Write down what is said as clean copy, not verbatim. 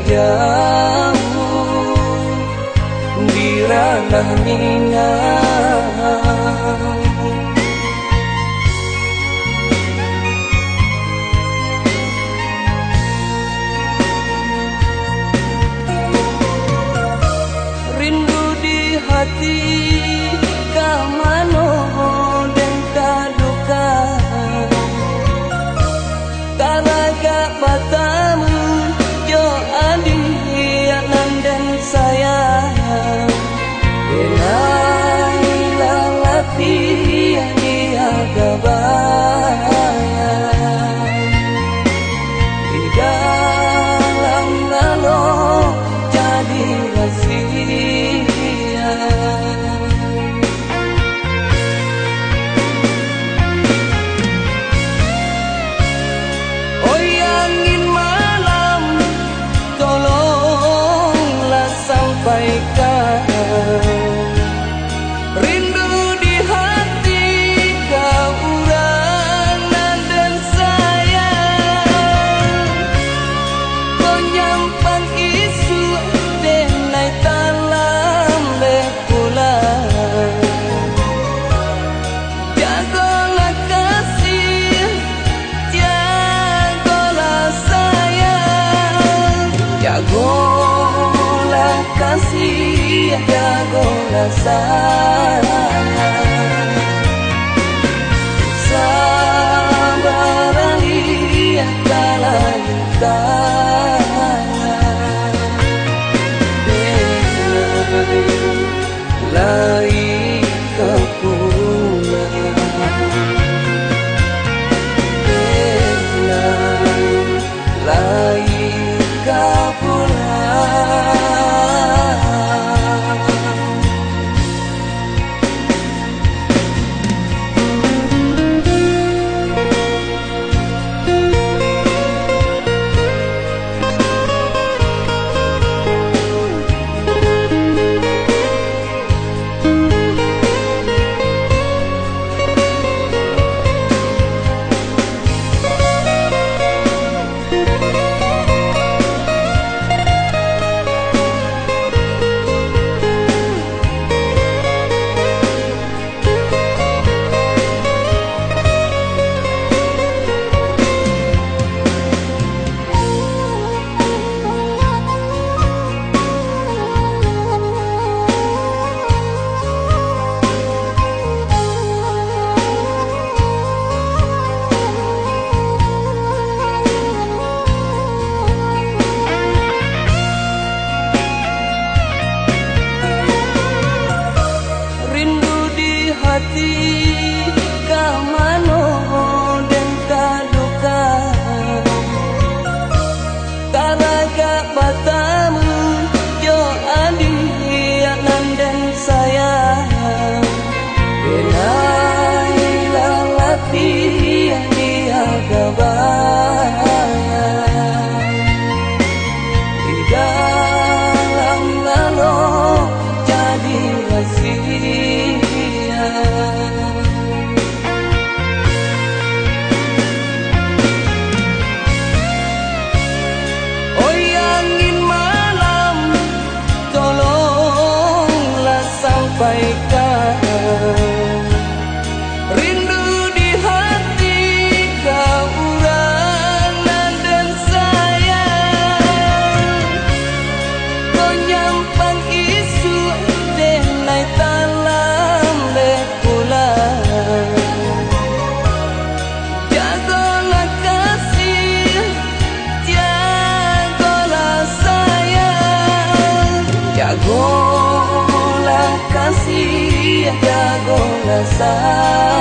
jauh di ranah Minang. Rindu di hati kamano dan kaduka, karaga batamu jo adi anan dan sayang. Denai lalati dia gabayang di dalam nalo jadi rahasia. Oh angin malam, tolonglah sampaikan rindu di hati kau uranan dan sayang. Kau nyampang isu denai talam lekulan, jagolah kasih, jagolah sayang, jagolah kasih, jagolah sayang. Sabarali kalayutan, lai kepulang, lai kepulang. Hati kamano dan kaduka, karaga batamu jo adi anan dan sayang. Denai lalati dia gabayang di dalam nalo jadi rahasia. Oh angin malam, tolonglah sampaikan rindu di hati kau uranan dan sayang. Kau nyampang isu denai talam lekulan, jagolah kasih, jagolah sayang, jagolah kasih, jagolah sayang.